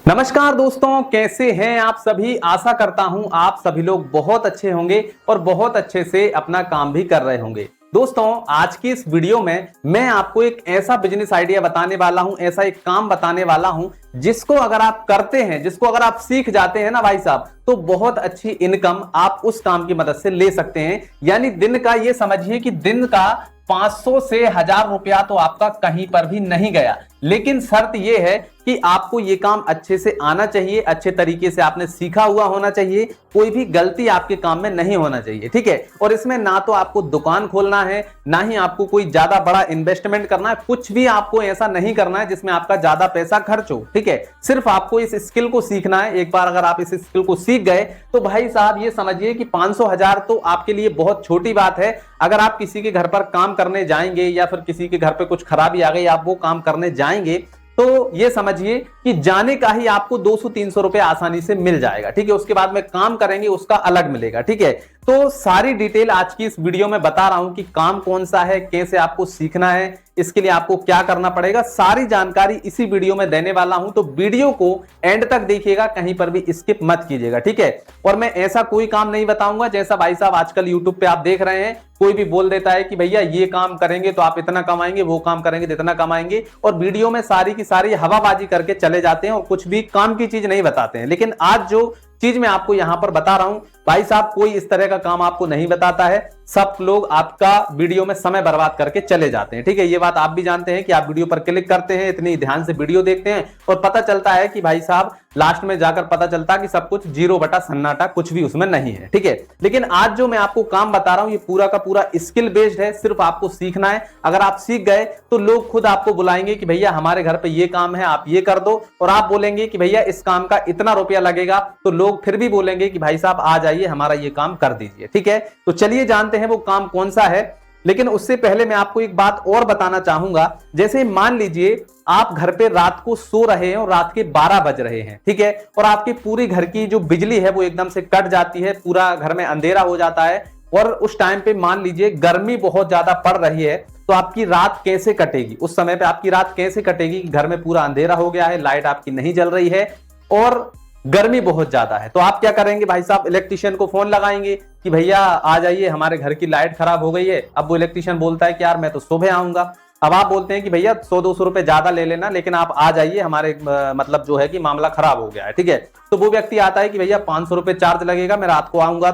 नमस्कार दोस्तों, कैसे हैं आप सभी। आशा करता हूं आप सभी लोग बहुत अच्छे होंगे और बहुत अच्छे से अपना काम भी कर रहे होंगे। दोस्तों, आज की इस वीडियो में मैं आपको एक ऐसा बिजनेस आइडिया बताने वाला हूं, ऐसा एक काम बताने वाला हूं जिसको अगर आप करते हैं, जिसको अगर आप सीख जाते हैं ना भाई साहब, तो बहुत अच्छी इनकम आप उस काम की मदद से ले सकते हैं। यानी दिन का ये समझिए कि दिन का 500 से 1000 रुपया तो आपका कहीं पर भी नहीं गया। लेकिन शर्त यह है कि आपको ये काम अच्छे से आना चाहिए, अच्छे तरीके से आपने सीखा हुआ होना चाहिए, कोई भी गलती आपके काम में नहीं होना चाहिए, ठीक है। और इसमें ना तो आपको दुकान खोलना है, ना ही आपको कोई ज्यादा बड़ा इन्वेस्टमेंट करना है, कुछ भी आपको ऐसा नहीं करना है जिसमें आपका ज्यादा पैसा खर्च हो, ठीक है। सिर्फ आपको इस स्किल को सीखना है। एक बार अगर आप इस स्किल को सीख गए तो भाई साहब ये समझिए कि 500 1000 तो आपके लिए बहुत छोटी बात है। अगर आप किसी के घर पर काम करने जाएंगे या फिर किसी के घर पे कुछ खराबी आ गई, आप वो काम करने जाएंगे, तो ये समझिए कि जाने का ही आपको 200-300 रुपए आसानी से मिल जाएगा, ठीक है। उसके बाद में काम करेंगे उसका अलग मिलेगा, ठीक है। तो सारी डिटेल आज की इस वीडियो में बता रहा हूं कि काम कौन सा है, कैसे आपको सीखना है, इसके लिए आपको क्या करना पड़ेगा, सारी जानकारी इसी वीडियो में देने वाला हूं। तो वीडियो को एंड तक देखिएगा, कहीं पर भी स्किप मत कीजिएगा, ठीक है। और मैं ऐसा कोई काम नहीं बताऊंगा जैसा भाई साहब आजकल यूट्यूब पे आप देख रहे हैं, कोई भी बोल देता है कि भैया ये काम करेंगे तो आप इतना कमाएंगे, वो काम करेंगे तो इतना कमाएंगे, और वीडियो में सारी की सारी हवाबाजी करके चले जाते हैं और कुछ भी काम की चीज नहीं बताते हैं। लेकिन आज जो चीज मैं आपको यहां पर बता रहा हूं भाई साहब, कोई इस तरह का काम आपको नहीं बताता है। सब लोग आपका वीडियो में समय बर्बाद करके चले जाते हैं, ठीक है। ये बात आप भी जानते हैं कि आप वीडियो पर क्लिक करते हैं, इतनी ध्यान से वीडियो देखते हैं और पता चलता है कि भाई साहब लास्ट में जाकर पता चलता है कि सब कुछ जीरो बटा सन्नाटा, कुछ भी उसमें नहीं है, ठीक है। लेकिन आज जो मैं आपको काम बता रहा हूं ये पूरा का पूरा स्किल बेस्ड है, सिर्फ आपको सीखना है। अगर आप सीख गए तो लोग खुद आपको बुलाएंगे कि भैया हमारे घर पे ये काम है, आप ये कर दो, और आप बोलेंगे कि भैया इस काम का इतना रुपया लगेगा, तो लोग फिर भी बोलेंगे कि भाई साहब आ जाइए, हमारा ये काम कर दीजिए, ठीक है। तो चलिए जानते हैं वो काम कौन सा है। लेकिन उससे पहले मैं आपको एक बात और बताना चाहूंगा। जैसे मान लीजिए आप घर पे रात को सो रहे हैं और रात के 12 बज रहे हैं, ठीक है, और आपके पूरी घर की जो बिजली है वो एकदम से कट जाती है, पूरा घर में अंधेरा हो जाता है, और उस टाइम पे मान लीजिए गर्मी बहुत ज्यादा पड़ रही है, तो आपकी रात कैसे कटेगी। उस समय पे आपकी रात कैसे कटेगी, घर में पूरा अंधेरा हो गया है, लाइट आपकी नहीं जल रही है और गर्मी बहुत ज्यादा है। तो आप क्या करेंगे भाई साहब, इलेक्ट्रिशियन को फोन लगाएंगे कि भैया आ जाइए, हमारे घर की लाइट खराब हो गई है। अब वो इलेक्ट्रिशियन बोलता है कि यार मैं तो सुबह आऊंगा। अब आप बोलते हैं कि भैया 100-200 रुपए ज्यादा ले लेना, लेकिन आप आ जाइए, हमारे मतलब जो है कि मामला खराब हो गया है, ठीक है। तो वो व्यक्ति आता है कि भैया 500 रुपए चार्ज लगेगा, मैं रात को आऊंगा।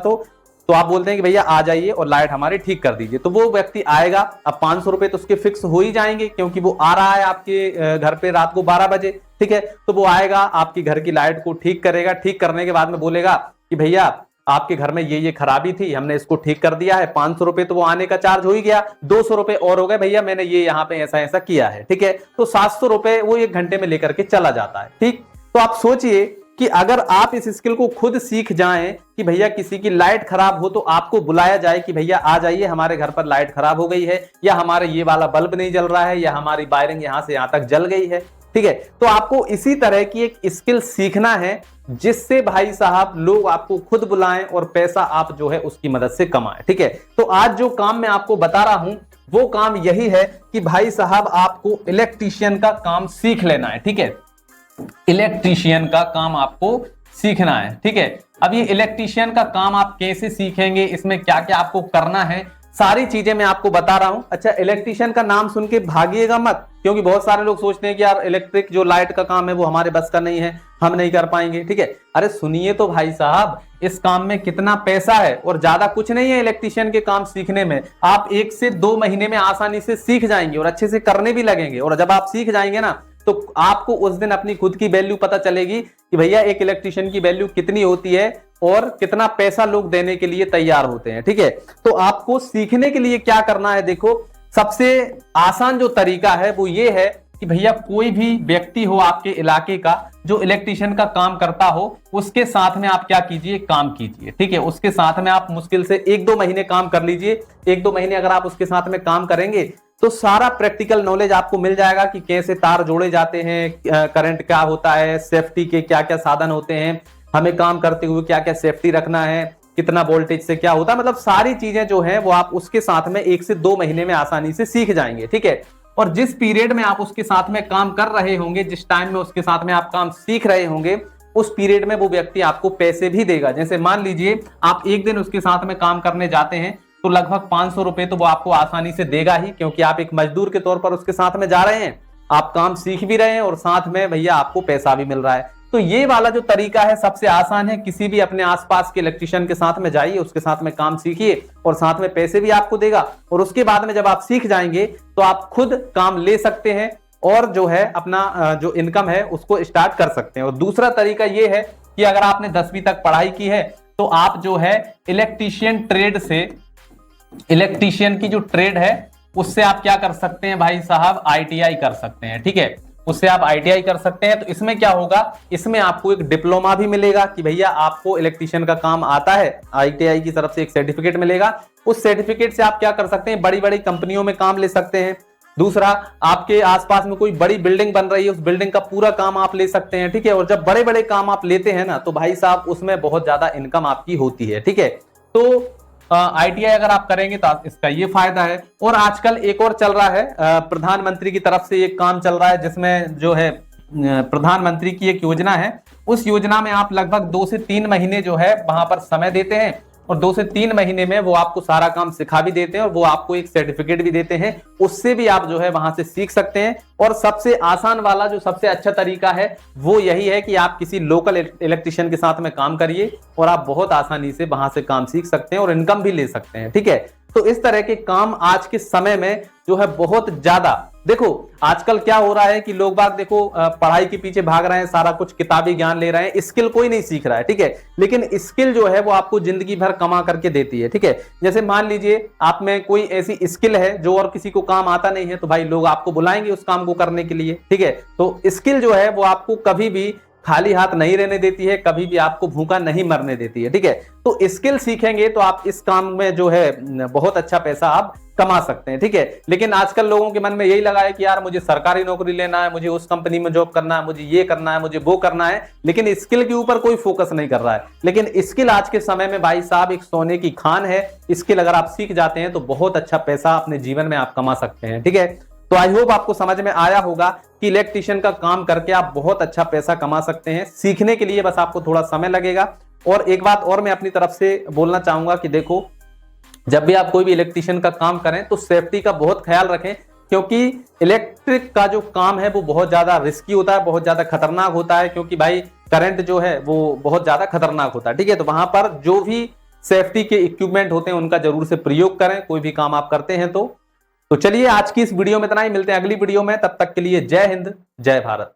तो आप बोलते हैं कि भैया आ जाइए और लाइट हमारी ठीक कर दीजिए। तो वो व्यक्ति आएगा। अब 500 रुपए तो उसके फिक्स हो ही जाएंगे, क्योंकि वो आ रहा है आपके घर पे रात को 12 बजे, ठीक है। तो वो आएगा, आपकी घर की लाइट को ठीक करेगा। ठीक करने के बाद में बोलेगा कि भैया आपके घर में ये खराबी थी, हमने इसको ठीक कर दिया है। 500 रुपए तो वो आने का चार्ज हो ही गया, 200 रुपए और हो गए, भैया मैंने ये यहाँ पे ऐसा ऐसा किया है, ठीक है। तो 700 रुपए वो 1 घंटे में लेकर के चला जाता है, ठीक। तो आप सोचिए कि अगर आप इस स्किल को खुद सीख जाएं कि भैया किसी की लाइट खराब हो तो आपको बुलाया जाए कि भैया आ जाइए, हमारे घर पर लाइट खराब हो गई है, या हमारे ये वाला बल्ब नहीं जल रहा है, या हमारी वायरिंग यहां से यहां तक जल गई है, ठीक है। तो आपको इसी तरह की एक स्किल सीखना है जिससे भाई साहब लोग आपको खुद बुलाएं और पैसा आप जो है उसकी मदद से कमाएं, ठीक है। तो आज जो काम मैं आपको बता रहा हूं वो काम यही है कि भाई साहब आपको इलेक्ट्रीशियन का काम सीख लेना है, ठीक है। इलेक्ट्रीशियन का काम आपको सीखना है, ठीक है। अब ये इलेक्ट्रीशियन का काम आप कैसे सीखेंगे, इसमें क्या क्या आपको करना है, सारी चीजें मैं आपको बता रहा हूं। अच्छा, इलेक्ट्रीशियन का नाम सुन के भागिएगा मत, क्योंकि बहुत सारे लोग सोचते हैं कि यार इलेक्ट्रिक जो लाइट का काम है वो हमारे बस का नहीं है, हम नहीं कर पाएंगे, ठीक है। अरे सुनिए तो भाई साहब, इस काम में कितना पैसा है और ज्यादा कुछ नहीं है इलेक्ट्रीशियन के काम सीखने में। आप 1 से 2 महीने में आसानी से सीख जाएंगे और अच्छे से करने भी लगेंगे। और जब आप सीख जाएंगे ना तो आपको उस दिन अपनी खुद की वैल्यू पता चलेगी कि भैया एक इलेक्ट्रीशियन की वैल्यू कितनी होती है और कितना पैसा लोग देने के लिए तैयार होते हैं, ठीक है। तो आपको सीखने के लिए क्या करना है, देखो सबसे आसान जो तरीका है वो ये है कि भैया कोई भी व्यक्ति हो आपके इलाके का जो इलेक्ट्रीशियन का काम करता हो, उसके साथ में आप क्या कीजिए, काम कीजिए, ठीक है। उसके साथ में आप मुश्किल से 1-2 महीने काम कर लीजिए। 1-2 महीने अगर आप उसके साथ में काम करेंगे तो सारा प्रैक्टिकल नॉलेज आपको मिल जाएगा कि कैसे तार जोड़े जाते हैं, करंट क्या होता है, सेफ्टी के क्या क्या साधन होते हैं, हमें काम करते हुए क्या क्या सेफ्टी रखना है, कितना वोल्टेज से क्या होता है, मतलब सारी चीजें जो है वो आप उसके साथ में 1 से 2 महीने में आसानी से सीख जाएंगे, ठीक है। और जिस पीरियड में आप उसके साथ में काम कर रहे होंगे, जिस टाइम में उसके साथ में आप काम सीख रहे होंगे, उस पीरियड में वो व्यक्ति आपको पैसे भी देगा। जैसे मान लीजिए आप एक दिन उसके साथ में काम करने जाते हैं तो लगभग 500 रुपए तो वो आपको आसानी से देगा ही, क्योंकि आप एक मजदूर के तौर पर उसके साथ में जा रहे हैं, आप काम सीख भी रहे हैं और साथ में भैया आपको पैसा भी मिल रहा है। तो ये वाला जो तरीका है सबसे आसान है। किसी भी अपने आसपास के इलेक्ट्रिशियन के साथ में जाइए, उसके साथ में काम सीखिए और साथ में पैसे भी आपको देगा, और उसके बाद में जब आप सीख जाएंगे तो आप खुद काम ले सकते हैं और जो है अपना जो इनकम है उसको स्टार्ट कर सकते हैं। और दूसरा तरीका ये है कि अगर आपने 10वीं तक पढ़ाई की है तो आप जो है इलेक्ट्रीशियन की जो ट्रेड है उससे आप क्या कर सकते हैं भाई साहब, ITI कर सकते हैं। ठीक है, उससे आप ITI कर सकते हैं। तो इसमें क्या होगा, इसमें आपको एक डिप्लोमा भी मिलेगा कि भैया आपको इलेक्ट्रीशियन का काम आता है, ITI की तरफ से एक सर्टिफिकेट मिलेगा। उस सर्टिफिकेट से आप क्या कर सकते हैं, बड़ी बड़ी कंपनियों में काम ले सकते हैं। दूसरा, आपके आसपास में कोई बड़ी बिल्डिंग बन रही है, उस बिल्डिंग का पूरा काम आप ले सकते हैं। ठीक है, और जब बड़े बड़े काम आप लेते हैं ना तो भाई साहब उसमें बहुत ज्यादा इनकम आपकी होती है। ठीक है, तो ITI अगर आप करेंगे तो इसका ये फायदा है। और आजकल एक और चल रहा है, प्रधानमंत्री की तरफ से एक काम चल रहा है जिसमें जो है प्रधानमंत्री की एक योजना है, उस योजना में आप लगभग 2 से 3 महीने जो है वहां पर समय देते हैं और 2 से 3 महीने में वो आपको सारा काम सिखा भी देते हैं और वो आपको एक सर्टिफिकेट भी देते हैं, उससे भी आप जो है वहां से सीख सकते हैं। और सबसे आसान वाला जो सबसे अच्छा तरीका है वो यही है कि आप किसी लोकल इलेक्ट्रिशियन के साथ में काम करिए और आप बहुत आसानी से वहां से काम सीख सकते हैं और इनकम भी ले सकते हैं। ठीक है, तो इस तरह के काम आज के समय में जो है बहुत ज्यादा, देखो आजकल क्या हो रहा है कि लोग बाग देखो पढ़ाई के पीछे भाग रहे हैं, सारा कुछ किताबी ज्ञान ले रहे हैं, स्किल कोई नहीं सीख रहा है। ठीक है, लेकिन स्किल जो है वो आपको जिंदगी भर कमा करके देती है। ठीक है, जैसे मान लीजिए आप में कोई ऐसी स्किल है जो और किसी को काम आता नहीं है, तो भाई लोग आपको बुलाएंगे उस काम को करने के लिए। ठीक है, तो स्किल जो है वो आपको कभी भी खाली हाथ नहीं रहने देती है, कभी भी आपको भूखा नहीं मरने देती है। ठीक है, तो स्किल सीखेंगे तो आप इस काम में जो है बहुत अच्छा पैसा आप कमा सकते हैं। ठीक है, लेकिन आजकल लोगों के मन में यही लगा है कि यार मुझे सरकारी नौकरी लेना है, मुझे उस कंपनी में जॉब करना है, मुझे ये करना है, मुझे वो करना है, लेकिन स्किल के ऊपर कोई फोकस नहीं कर रहा है। लेकिन स्किल आज के समय में भाई साहब एक सोने की खान है। स्किल अगर आप सीख जाते हैं तो बहुत अच्छा पैसा अपने जीवन में आप कमा सकते हैं। ठीक है, तो आई होप आपको समझ में आया होगा कि इलेक्ट्रिशियन का काम करके आप बहुत अच्छा पैसा कमा सकते हैं। सीखने के लिए बस आपको थोड़ा समय लगेगा। और एक बात और मैं अपनी तरफ से बोलना चाहूंगा कि देखो, जब भी आप कोई भी इलेक्ट्रिशियन का काम करें तो सेफ्टी का बहुत ख्याल रखें, क्योंकि इलेक्ट्रिक का जो काम है वो बहुत ज्यादा रिस्की होता है, बहुत ज्यादा खतरनाक होता है, क्योंकि भाई करंट जो है वो बहुत ज्यादा खतरनाक होता है। ठीक है, तो वहां पर जो भी सेफ्टी के इक्विपमेंट होते हैं उनका जरूर से प्रयोग करें, कोई भी काम आप करते हैं तो चलिए आज की इस वीडियो में इतना ही, मिलते हैं अगली वीडियो में, तब तक के लिए जय हिंद जय भारत।